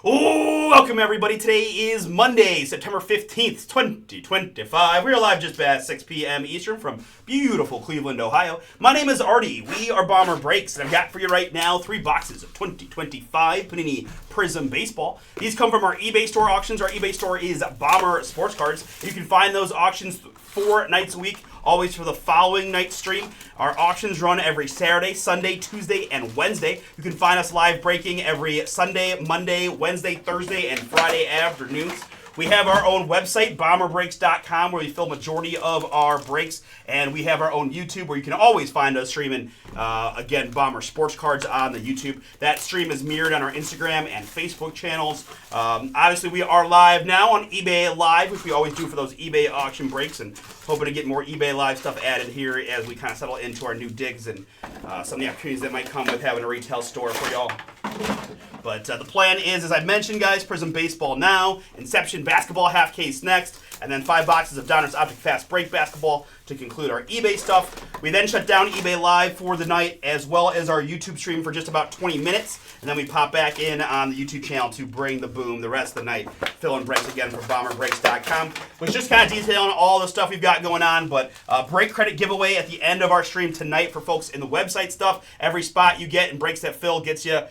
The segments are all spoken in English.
Oh, welcome everybody. Today is Monday, September 15th, 2025. We are live just at 6 p.m. Eastern from beautiful Cleveland, Ohio. My name is Artie. We are Bomber Breaks, and I've got for you right now 3 boxes of 2025 Panini Prizm Baseball. These come from our eBay store auctions. Our eBay store is Bomber Sports Cards. You can find those auctions 4 nights a week, always for the following night's stream. Our auctions run every Saturday, Sunday, Tuesday, and Wednesday. You can find us live breaking every Sunday, Monday, Wednesday, Thursday, and Friday afternoons. We have our own website, bomberbreaks.com, where we film majority of our breaks, and we have our own YouTube where you can always find us streaming, again, Bomber Sports Cards on the YouTube. That stream is mirrored on our Instagram and Facebook channels. Obviously, we are live now on eBay Live, which we always do for those eBay auction breaks, and hoping to get more eBay Live stuff added here as we kind of settle into our new digs and some of the opportunities that might come with having a retail store for y'all. But the plan is, as I mentioned, guys, Prizm Baseball now, Inception Basketball half case next, and then 5 boxes of Donruss Object Fast Break Basketball to conclude our eBay stuff. We then shut down eBay Live for the night, as well as our YouTube stream for just about 20 minutes, and then we pop back in on the YouTube channel to bring the boom the rest of the night. Filling breaks again for bomberbreaks.com, which just kind of detailing all the stuff we've got going on, but break credit giveaway at the end of our stream tonight for folks in the website stuff. Every spot you get in breaks that fill gets you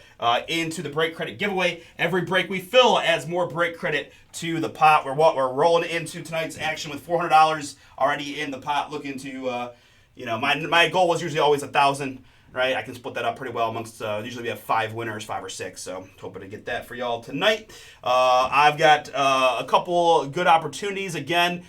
into the break credit giveaway. Every break we fill adds more break credit to the pot. We're rolling into tonight's action with $400 already in the pot. Looking to, my goal was usually always $1,000. Right, I can split that up pretty well amongst. Usually we have 5 winners, 5 or 6. So hoping to get that for y'all tonight. I've got a couple good opportunities again.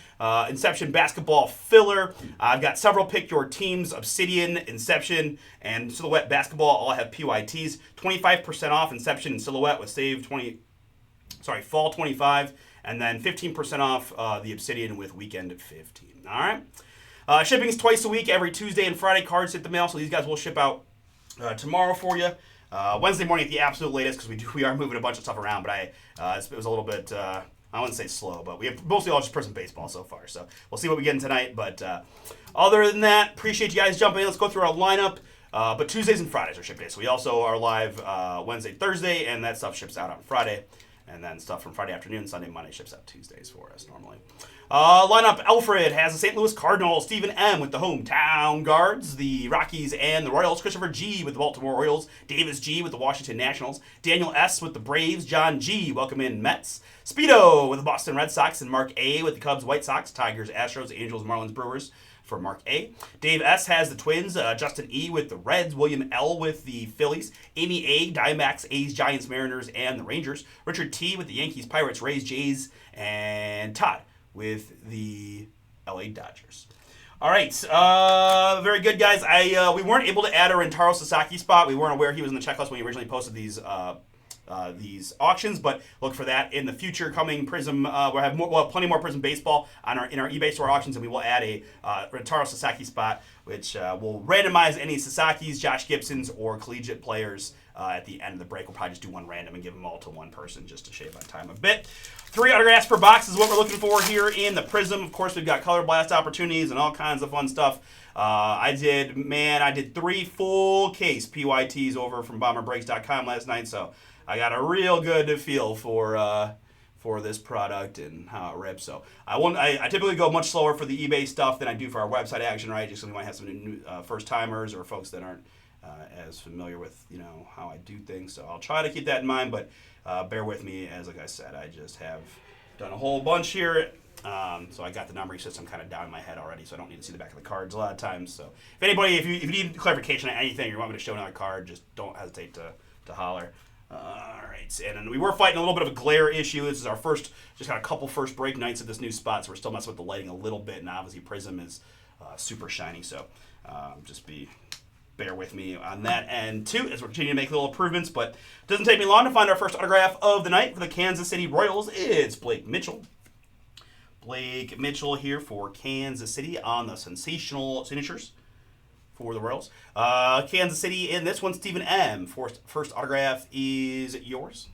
Inception Basketball Filler. I've got several pick your teams. Obsidian, Inception, and Silhouette Basketball all have PYTs. 25% off Inception and Silhouette with Fall 25, and then 15% off the Obsidian with Weekend at 15. All right. Shipping is twice a week, every Tuesday and Friday. Cards hit the mail, so these guys will ship out tomorrow for you. Wednesday morning at the absolute latest, because we are moving a bunch of stuff around, but it was a little bit, I wouldn't say slow, but we have mostly all just Prizm Baseball so far, so we'll see what we get in tonight. But other than that, appreciate you guys jumping in. Let's go through our lineup. But Tuesdays and Fridays are ship days, so we also are live Wednesday, Thursday, and that stuff ships out on Friday. And then stuff from Friday afternoon, Sunday, Monday ships out Tuesdays for us normally. Lineup, Alfred has the St. Louis Cardinals, Stephen M. with the hometown Guards, the Rockies and the Royals, Christopher G. with the Baltimore Orioles, Davis G. with the Washington Nationals, Daniel S. with the Braves, John G. welcome in Mets, Speedo with the Boston Red Sox, and Mark A. with the Cubs, White Sox, Tigers, Astros, Angels, Marlins, Brewers for Mark A. Dave S. has the Twins, Justin E. with the Reds, William L. with the Phillies, Amy A. Diamondbacks, A's, Giants, Mariners, and the Rangers, Richard T. with the Yankees, Pirates, Rays, Jays, and Todd with the LA Dodgers. All right, very good, guys. We weren't able to add a Rentaro Sasaki spot. We weren't aware he was in the checklist when we originally posted these auctions, but look for that in the future coming Prizm. We'll have plenty more Prizm Baseball in our eBay store auctions, and we will add a Rentaro Sasaki spot, which will randomize any Sasakis, Josh Gibsons, or collegiate players at the end of the break. We'll probably just do one random and give them all to one person just to shave on time a bit. 3 autographs per box is what we're looking for here in the Prizm. Of course, we've got color blast opportunities and all kinds of fun stuff. I did 3 full case PYTs over from bomberbreaks.com last night, so I got a real good feel for this product and how it rips. So I typically go much slower for the eBay stuff than I do for our website action, right? Just because we might have some new first timers or folks that aren't as familiar with how I do things. So I'll try to keep that in mind, but bear with me, as like I said, I just have done a whole bunch here. So I got the numbering system kind of down in my head already, so I don't need to see the back of the cards a lot of times. So if you need clarification on anything, or you want me to show another card, just don't hesitate to holler. All right, and then we were fighting a little bit of a glare issue. This is our just got a couple first break nights at this new spot, so we're still messing with the lighting a little bit, and obviously Prizm is super shiny, so bear with me on that end too, as we're continuing to make little improvements, but it doesn't take me long to find our first autograph of the night for the Kansas City Royals. It's Blake Mitchell. Blake Mitchell here for Kansas City on the sensational signatures for the Royals. Kansas City in this one, Stephen M. First autograph is yours.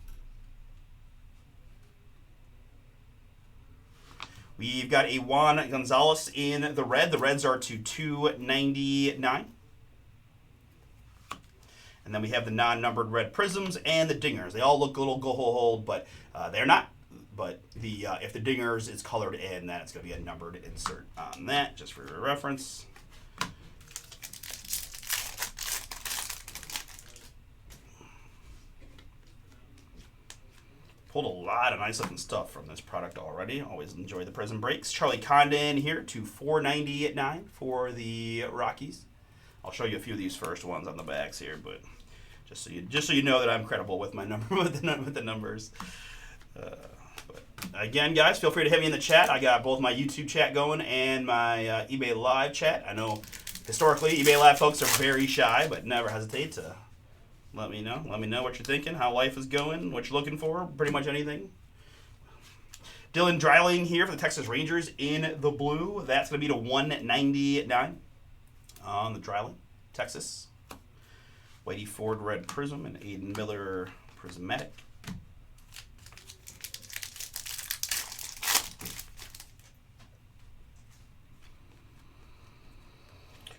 We've got a Juan Gonzalez in the red. The Reds are to 299. And then we have the non-numbered red Prizms and the dingers. They all look a little gold, but they're not. But if the dingers is colored in, then it's going to be a numbered insert on that, just for your reference. Pulled a lot of nice looking stuff from this product already. Always enjoy the Prizm breaks. Charlie Condon here to 499 for the Rockies. I'll show you a few of these first ones on the backs here, but just so you know that I'm credible with my number with the numbers. But again, guys, feel free to hit me in the chat. I got both my YouTube chat going and my eBay Live chat. I know historically eBay Live folks are very shy, but never hesitate to let me know. Let me know what you're thinking, how life is going, what you're looking for, pretty much anything. Dylan Dreiling here for the Texas Rangers in the blue. That's going to be to 199 on the Dreiling, Texas. Whitey Ford red Prizm and Aiden Miller prismatic.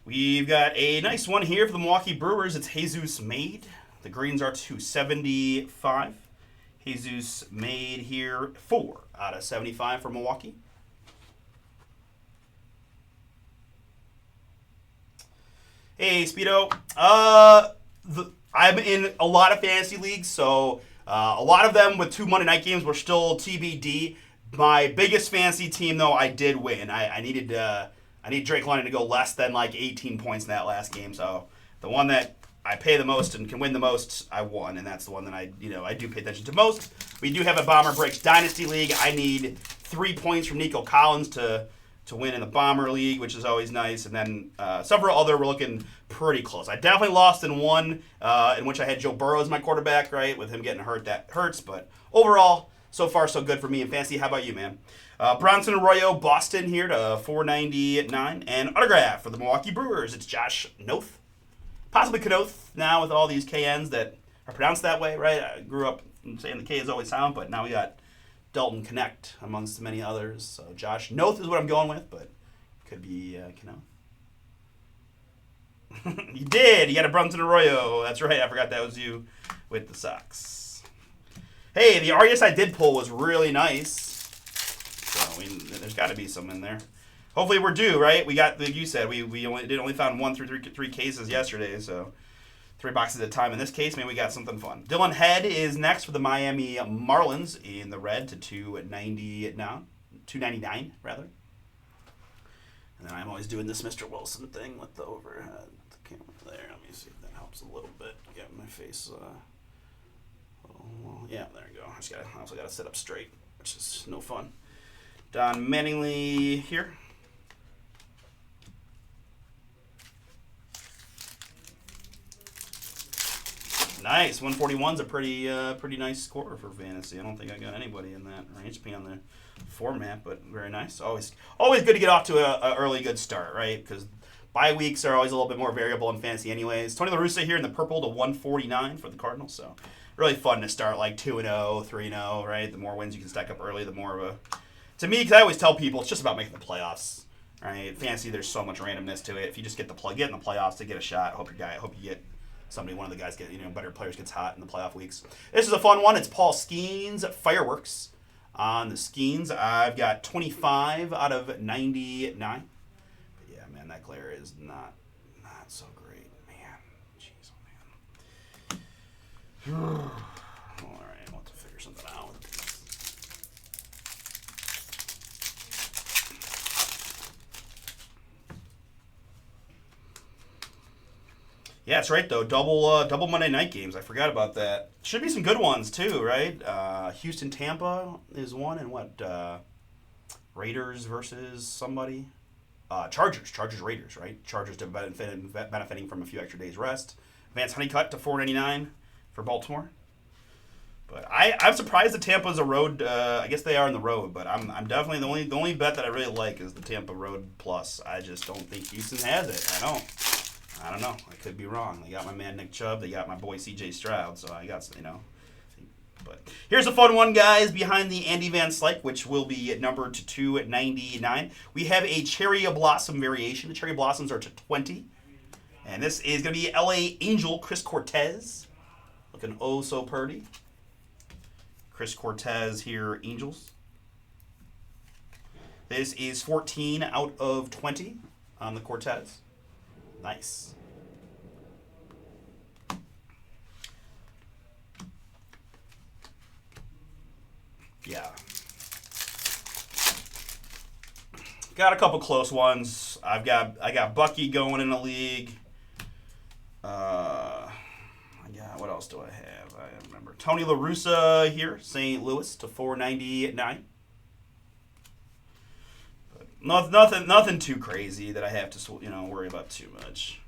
We've got a nice one here for the Milwaukee Brewers. It's Jesus Made. The greens are 275. Jesus Made here, 4 out of 75 for Milwaukee. Hey, Speedo. I'm in a lot of fantasy leagues, so a lot of them with 2 Monday night games were still TBD. My biggest fantasy team, though, I did win. I needed Drake London to go less than like 18 points in that last game. So the one that I pay the most and can win the most, I won, and that's the one that I do pay attention to most. We do have a Bomber Breaks Dynasty League. I need 3 points from Nico Collins to win in the Bomber League, which is always nice. And then several other were looking pretty close. I definitely lost in one in which I had Joe Burrow as my quarterback, right? With him getting hurt, that hurts. But overall, so far so good for me in fantasy. How about you, man? Bronson Arroyo, Boston here to 499. And autograph for the Milwaukee Brewers. It's Josh Noth. Possibly Knoth now with all these KNs that are pronounced that way, right? I grew up saying the K is always silent, but now we got Dalton Connect amongst many others. So Josh Noth is what I'm going with, but could be Knoth. You did. You got a Bronson Arroyo. That's right. I forgot that was you with the Sox. Hey, the Arias I did pull was really nice. So there's got to be some in there. Hopefully we're due, right? We got, like you said, we only found 1 through 3 cases yesterday, so 3 boxes at a time. In this case, maybe we got something fun. Dylan Head is next for the Miami Marlins in the red to 299 rather. And then I'm always doing this Mr. Wilson thing with the overhead camera there. Let me see if that helps a little bit. Get my face. Yeah, there you go. I also got to sit up straight, which is no fun. Don Mattingly here. Nice. 141's a pretty nice score for fantasy. I don't think I got anybody in that range, depending on the format, but very nice. Always good to get off to a early good start, right? Because bye weeks are always a little bit more variable in fantasy anyways. Tony La Russa here in the purple to 149 for the Cardinals, so really fun to start like 2-0, 3-0, right? The more wins you can stack up early, the more of a... To me, because I always tell people, it's just about making the playoffs, right? Fantasy, there's so much randomness to it. If you just get in the playoffs to get a shot, hope you get... one of the guys better players gets hot in the playoff weeks. This is a fun one. It's Paul Skeens Fireworks. On the Skeens, I've got 25 out of 99. But yeah, man, that glare is not so great, man. Jeez, oh man. All right, I'll have to figure something out. Yeah, that's right, though. Double Monday night games. I forgot about that. Should be some good ones, too, right? Houston-Tampa is one, and what? Raiders versus somebody? Chargers-Raiders, right? Chargers benefiting from a few extra days' rest. Vance Honeycutt to 499 for Baltimore. But I'm surprised that Tampa's a road. I guess they are in the road, but I'm definitely the only bet that I really like is the Tampa Road Plus. I just don't think Houston has it. I don't know. I could be wrong. They got my man Nick Chubb. They got my boy C.J. Stroud. So I got, But here's a fun one, guys. Behind the Andy Van Slyke, which will be numbered to 299. We have a Cherry Blossom variation. The Cherry Blossoms are to 20. And this is going to be LA Angel Chris Cortez. Looking oh so pretty. Chris Cortez here, Angels. This is 14 out of 20 on the Cortez. Nice. Yeah. Got a couple close ones. I got Bucky going in the league. What else do I have? I don't remember. Tony La Russa here, St. Louis to 499. But nothing too crazy that I have to worry about too much.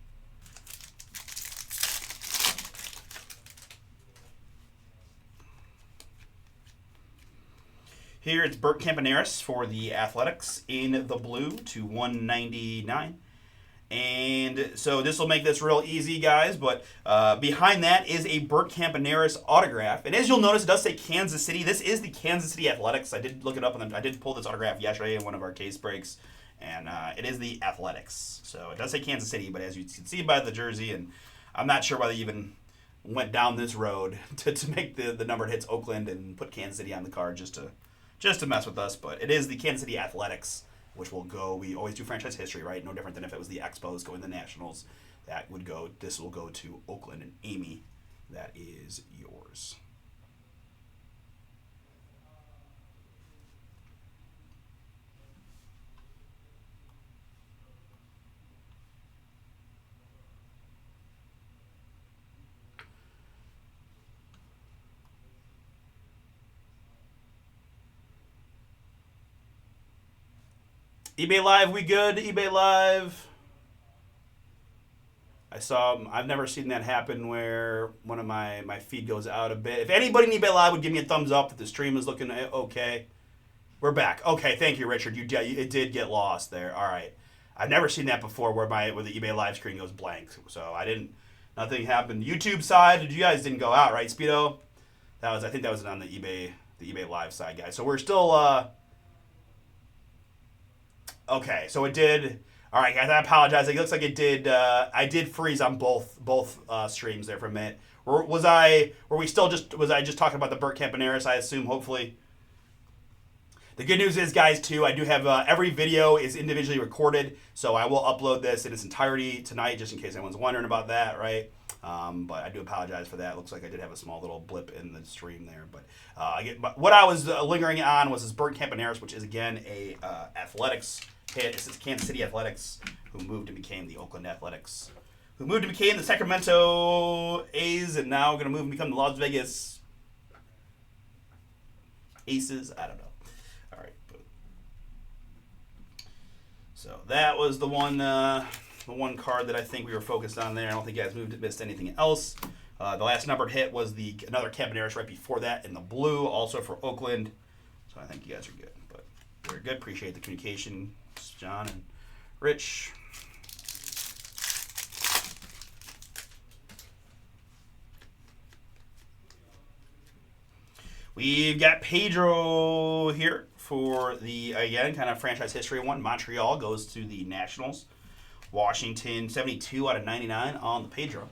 Here it's Bert Campaneris for the Athletics in the blue to 199. And so this will make this real easy, guys. But behind that is a Bert Campaneris autograph. And as you'll notice, it does say Kansas City. This is the Kansas City Athletics. I did look it up, and I did pull this autograph yesterday in one of our case breaks. And it is the Athletics. So it does say Kansas City, but as you can see by the jersey, and I'm not sure why they even went down this road to make the numbered hits Oakland and put Kansas City on the card just to mess with us. But it is the Kansas City Athletics, which will go. We always do franchise history, right? No different than if it was the Expos going to the Nationals. This will go to Oakland, and Amy, that is yours. eBay Live, we good? eBay Live. I've never seen that happen where one of my feed goes out a bit. If anybody in eBay Live would give me a thumbs up that the stream is looking okay. We're back. Okay, thank you, Richard. It did get lost there. All right. I've never seen that before where the eBay Live screen goes blank. So nothing happened. YouTube side, you guys didn't go out, right, Speedo? I think that was on the eBay Live side, guys. So we're still okay, so it did. All right, guys, I apologize. It looks like it did. I did freeze on both streams there for a minute. Was I just talking about the Bert Campaneris? I assume, hopefully. The good news is, guys, too, I do have every video is individually recorded, so I will upload this in its entirety tonight, just in case anyone's wondering about that, right? But I do apologize for that. It looks like I did have a small little blip in the stream there, but what I was lingering on was this Bert Campaneris, which is again a Athletics hit. It's this Kansas City Athletics, who moved and became the Oakland Athletics, who moved and became the Sacramento A's, and now going to move and become the Las Vegas Aces. I don't know. All right, so that was the one card that I think we were focused on there. I don't think you guys missed anything else. The last numbered hit was another Campaneris right before that in the blue, also for Oakland. So I think you guys are good. But very good. Appreciate the communication, John and Rich. We've got Pedro here for the, again, kind of franchise history one. Montreal goes to the Nationals. Washington, 72 out of 99 on the Pedro.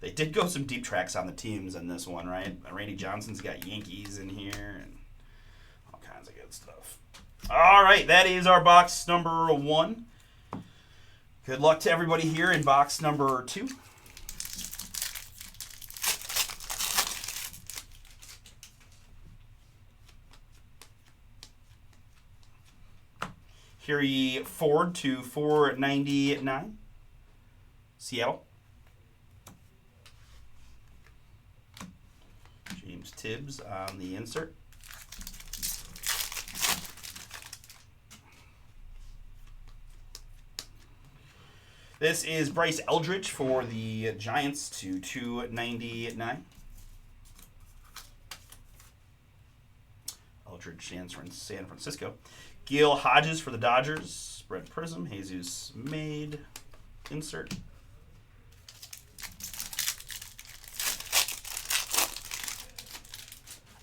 They did go some deep tracks on the teams in this one, right? Randy Johnson's got Yankees in here and all kinds of good stuff. All right, that is our box number 1. Good luck to everybody here in box number 2. Harry Ford to 499. Seattle. James Tibbs on the insert. This is Bryce Eldridge for the Giants to 299. Eldridge stands for San Francisco. Gil Hodges for the Dodgers. Red Prizm. Jesus Made. Insert.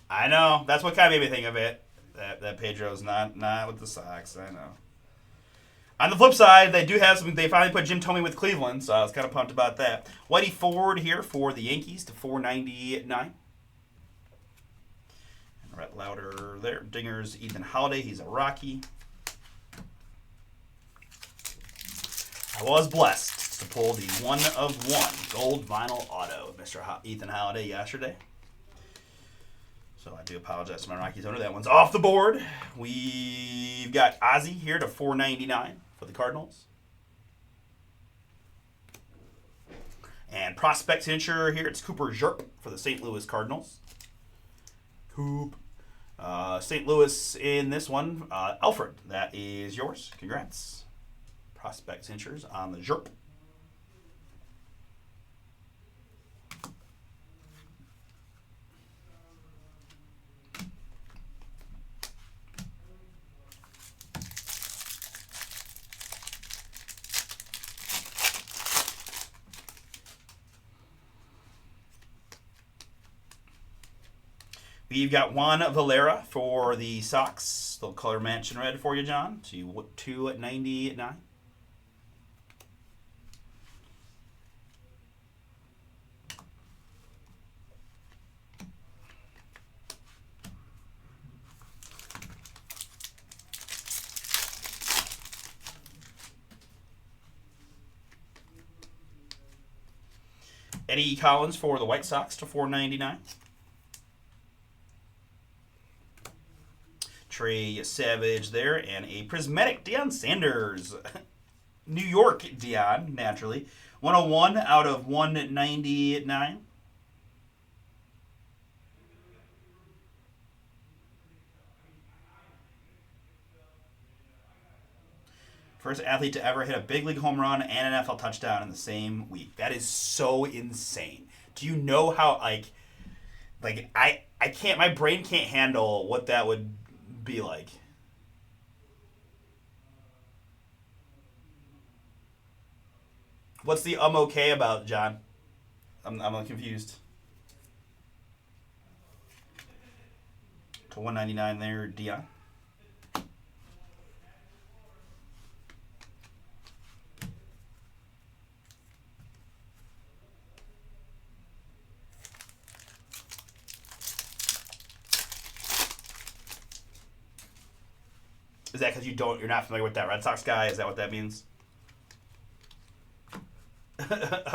I know. That's what kind of made me think of it. That Pedro's not with the Sox. I know. On the flip side, they do have some. They finally put Jim Thome with Cleveland, so I was kind of pumped about that. Whitey Ford here for the Yankees to 499. And Rhett Lauder there. Dinger's Ethan Holiday. He's a Rocky. I was blessed to pull the 1 of 1 gold vinyl auto of Mr. Ethan Holiday yesterday. So I do apologize to my Rockies owner. That one's off the board. We've got Ozzie here to 499 for the Cardinals. And prospect signature here, it's Cooper Zerp for the St. Louis Cardinals. Coop. St. Louis in this one. Alfred, that is yours. Congrats. Prospect signatures on the Zerp. We've got Juan Valera for the Sox. Little color mansion red for you, John. To 299. Eddie Collins for the White Sox to 499. Trey Savage there, and a prismatic Deion Sanders. New York Deion, naturally. 101 out of 199. First athlete to ever hit a big league home run and an NFL touchdown in the same week. That is so insane. Do you know how, I can't, my brain can't handle what that would be like. What's the okay about, John? I'm confused. To 199 there, Dion. Is that because you're not familiar with that Red Sox guy? Is that what that means?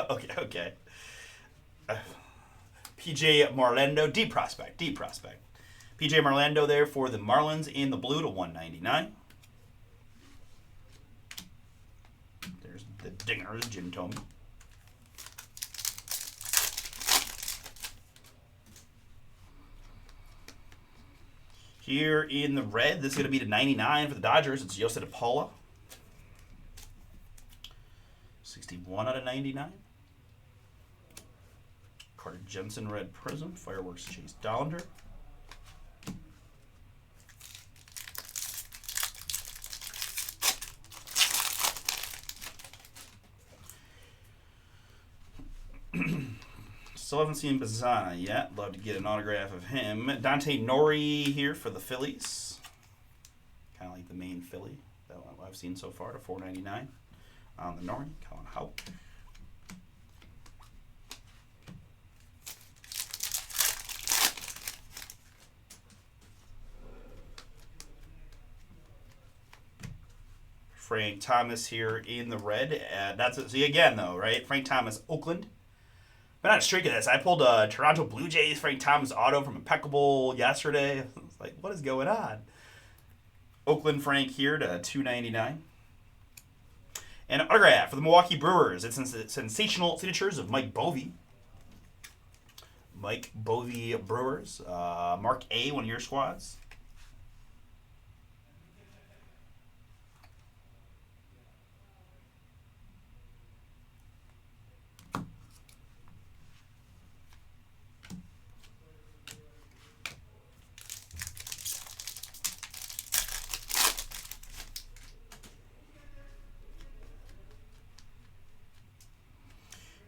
Okay. PJ Marlando, deep prospect. PJ Marlando there for the Marlins in the blue to 199. There's the dingers, Jim Thome. Here in the red, this is going to be to 99 for the Dodgers. It's Jose De Paula. 61 out of 99. Carter Jensen, red Prizm. Fireworks, Chase Dollander. Still haven't seen Bazana yet. Love to get an autograph of him. Dante Nori here for the Phillies. Kind of like the main Philly that I've seen so far to 499 on the Nori. Colin Houck. Frank Thomas here in the red. That's it. See again though, right? Frank Thomas, Oakland. But not a streak of this. I pulled a Toronto Blue Jays Frank Thomas auto from Impeccable yesterday. I was like, what is going on? Oakland Frank here to 299. And an autograph for the Milwaukee Brewers. It's sensational signatures of Mike Bovey. Mike Bovey Brewers. Mark A, one of your squads.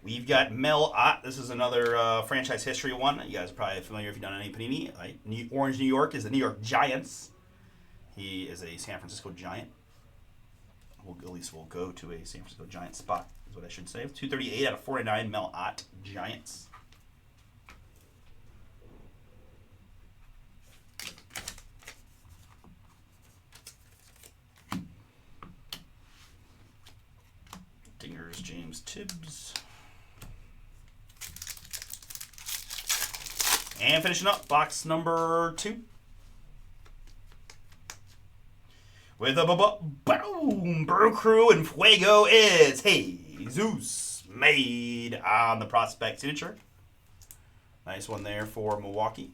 We've got Mel Ott. This is another franchise history one. You guys are probably familiar if you've done any Panini. Right? Orange, New York is the New York Giants. He is a San Francisco Giant. at least we'll go to a San Francisco Giants spot, is what I should say. 238 out of 49, Mel Ott, Giants. Dingers, James Tibbs. And finishing up, box number 2. With a boom, Brew Crew and Fuego is Jesus made on the prospect signature. Nice one there for Milwaukee.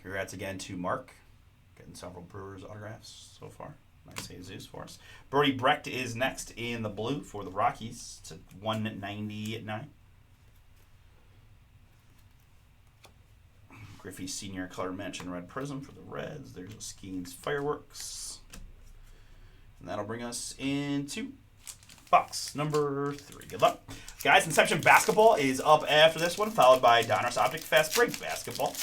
Congrats again to Mark. Getting several Brewers autographs so far. Nice Jesus for us. Brody Brecht is next in the blue for the Rockies. It's at 199. Griffey Sr. color mention red Prizm for the Reds. There's a Skeens Fireworks. And that'll bring us into box number 3. Good luck. Guys, Inception Basketball is up after this one, followed by Donruss Optic Fast Break Basketball.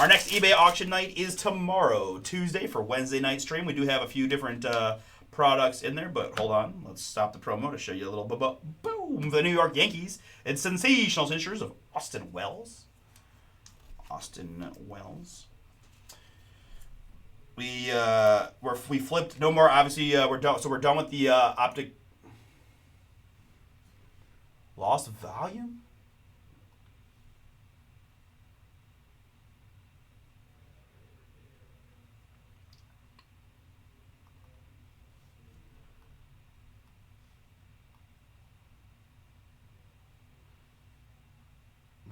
Our next eBay auction night is tomorrow, Tuesday, for Wednesday night stream. We do have a few different products in there, but hold on. Let's stop the promo to show you a little boom. The New York Yankees. It's sensational signatures of Austin Wells. We flipped no more. Obviously, we're done. So we're done with the optic lost volume.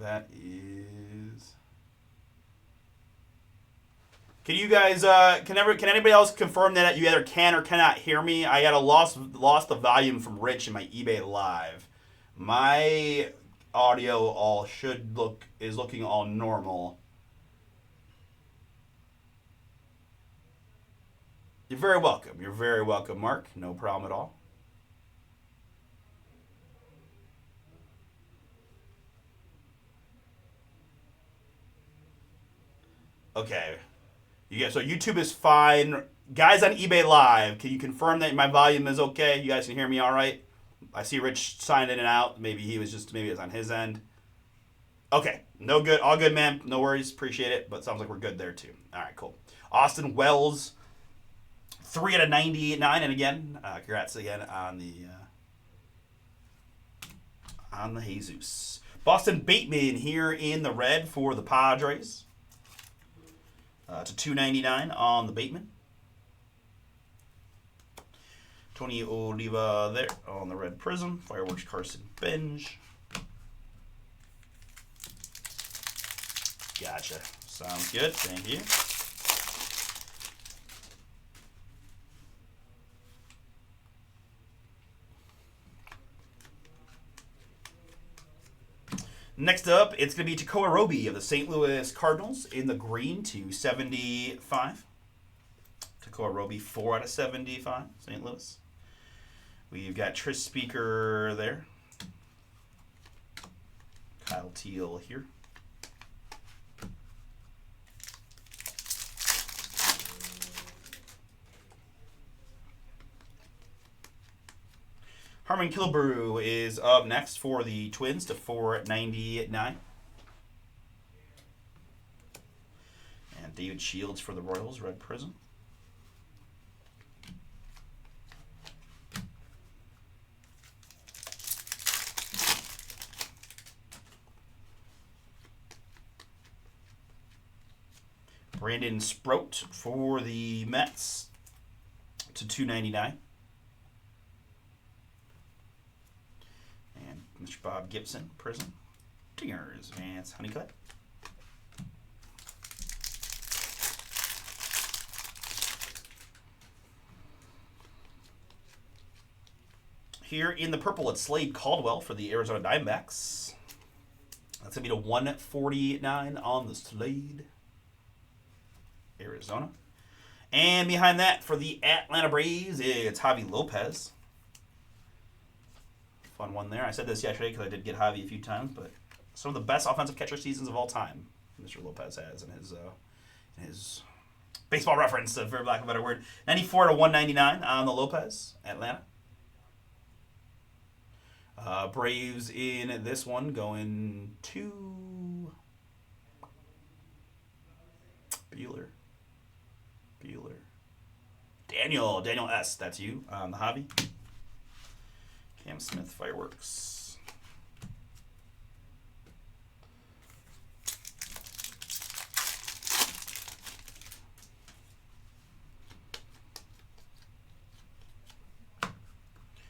That is. Can you guys? Can anybody else confirm that you either can or cannot hear me? I had lost the volume from Rich in my eBay Live. My audio is looking all normal. You're very welcome. You're very welcome, Mark. No problem at all. Okay. So YouTube is fine. Guys on eBay Live, can you confirm that my volume is okay? You guys can hear me all right? I see Rich signed in and out. Maybe it was on his end. Okay. No good. All good, man. No worries. Appreciate it. But sounds like we're good there, too. All right, cool. Austin Wells, 3 out of 99. And again, congrats again on the Jesus. Boston Bateman here in the red for the Padres. To 299 on the Bateman. Tony Oliva there on the red Prizm. Fireworks Carson Benj. Gotcha. Sounds good. Thank you. Next up, it's going to be Tekoa Roby of the St. Louis Cardinals in the green to 75. Tekoa Roby, 4 out of 75, St. Louis. We've got Tris Speaker there. Kyle Teal here. Harmon Killebrew is up next for the Twins to 499. And David Shields for the Royals, red Prizm. Brandon Sprout for the Mets to 299. And Mr. Bob Gibson, Prizm. Dingers, Vance Honeycutt. Here in the purple, it's Slade Caldwell for the Arizona Diamondbacks. That's going to be to 149 on the Slade. Arizona. And behind that, for the Atlanta Braves, it's Javi Lopez. Fun one there. I said this yesterday because I did get Javi a few times, but some of the best offensive catcher seasons of all time. Mr. Lopez has in his baseball reference, for lack of a better word. 94 to 199 on the Lopez, Atlanta. Braves in this one going to Bueller. Daniel S. That's you on the hobby. Cam Smith Fireworks.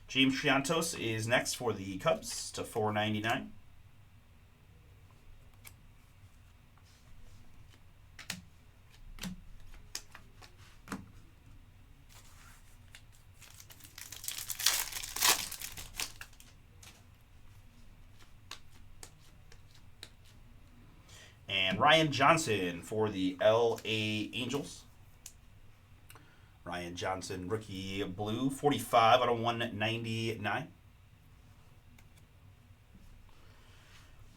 James Triantos is next for the Cubs to 499. And Ryan Johnson for the LA Angels. Ryan Johnson, rookie blue, 45 out of 199.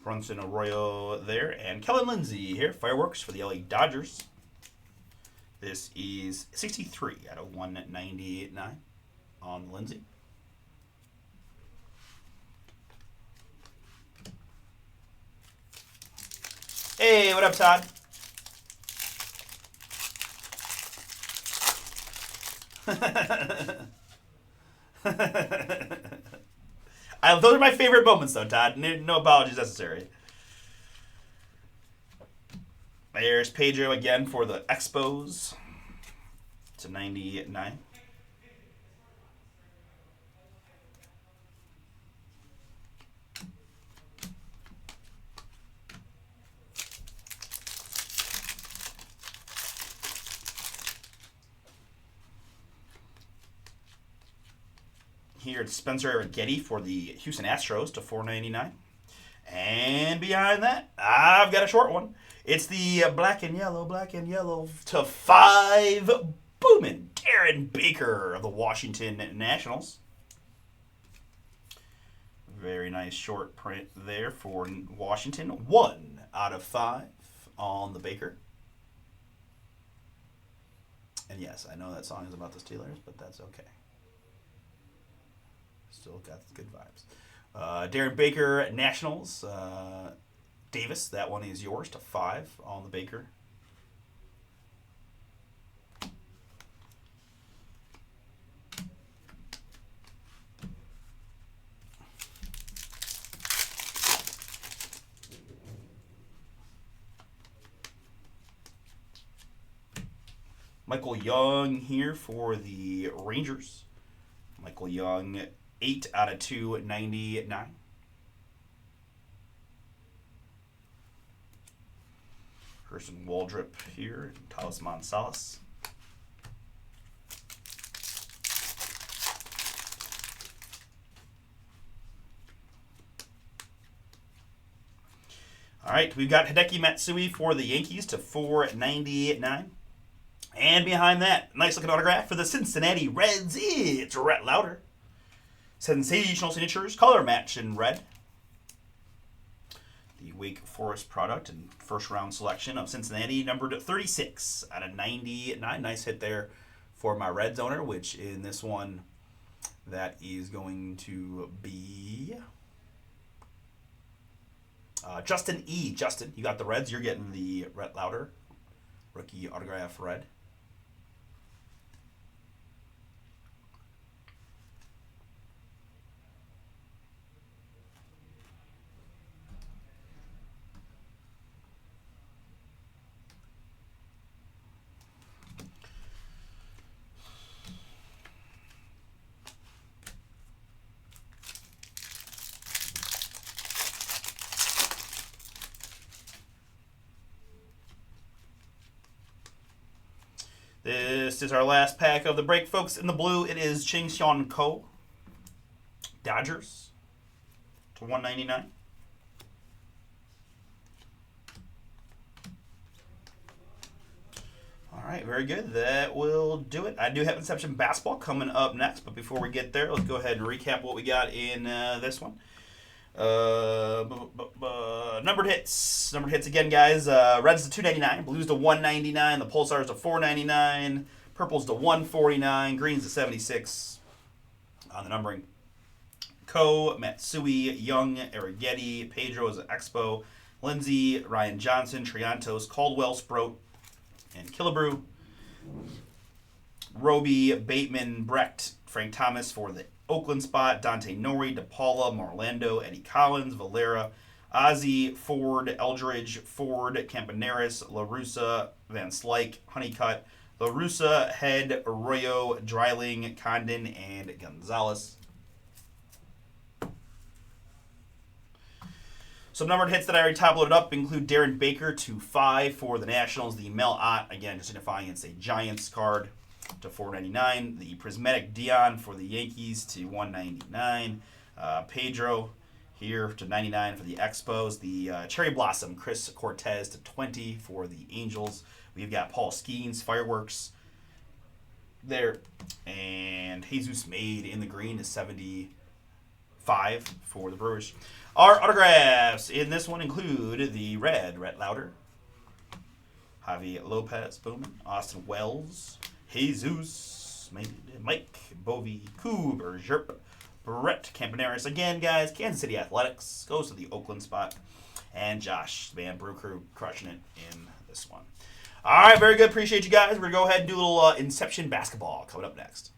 Brunson Arroyo there. And Kellen Lindsey here, Fireworks for the LA Dodgers. This is 63 out of 199 on Lindsey. Hey, what up, Todd? Those are my favorite moments, though, Todd. No apologies necessary. There's Pedro again for the Expos to 99. Here it's Spencer Arrighetti for the Houston Astros to 499. And behind that, I've got a short one. It's the black and yellow to 5. Boomin' Darren Baker of the Washington Nationals. Very nice short print there for Washington. 1 out of 5 on the Baker. And yes, I know that song is about the Steelers, but that's okay. Still got good vibes. Darren Baker, Nationals. Davis, that one is yours to 5 on the Baker. Michael Young here for the Rangers. Michael Young, 8 out of 299. Person Waldrop here, Talisman Salas. All right, we've got Hideki Matsui for the Yankees to 499. And behind that, nice looking autograph for the Cincinnati Reds. It's Rhett Lauder. Sensational signatures, color match in red. The Wake Forest product and first round selection of Cincinnati, numbered 36 out of 99. Nice hit there for my Reds owner, which in this one, that is going to be Justin E. Justin, you got the Reds. You're getting the Rhett Lauder rookie autograph red. This is our last pack of the break, folks. In the blue, it is Ching Sean Ko. Dodgers to 199. All right, very good. That will do it. I do have Inception Basketball coming up next, but before we get there, let's go ahead and recap what we got in this one. Numbered hits. Numbered hits again, guys. Reds to 299, Blues to 199, the Pulsars to 499, Purples to 149, Greens to 76 on the numbering. Ko, Matsui, Young, Arrighetti, Pedro is an Expo, Lindsay, Ryan Johnson, Triantos, Caldwell, Sproat, and Killebrew. Roby, Bateman, Brecht, Frank Thomas for the Oakland spot, Dante Nori, DePaula, Marlando, Eddie Collins, Valera, Ozzie, Ford, Eldridge, Ford, Campaneris, LaRussa, Van Slyke, Honeycutt, LaRussa, Head, Arroyo, Dreiling, Condon, and Gonzalez. Some numbered hits that I already top loaded up include Darren Baker to 5 for the Nationals, the Mel Ott, again, just signifying it's a Giants card, to 499. The Prismatic Dion for the Yankees to 199. Pedro here to 99 for the Expos. The Cherry Blossom Chris Cortez to 20 for the Angels. We've got Paul Skeens Fireworks there, and Jesus Made in the green to 75 for the Brewers. Our autographs in this one include the red Rhett Lauder, Javi Lopez Bowman, Austin Wells, Jesus, Mike, Bovey, Coob, Zerp, Brett Campaneris. Again, guys, Kansas City Athletics goes to the Oakland spot. And Josh, man, Brew Crew crushing it in this one. All right, very good. Appreciate you guys. We're going to go ahead and do a little Inception basketball coming up next.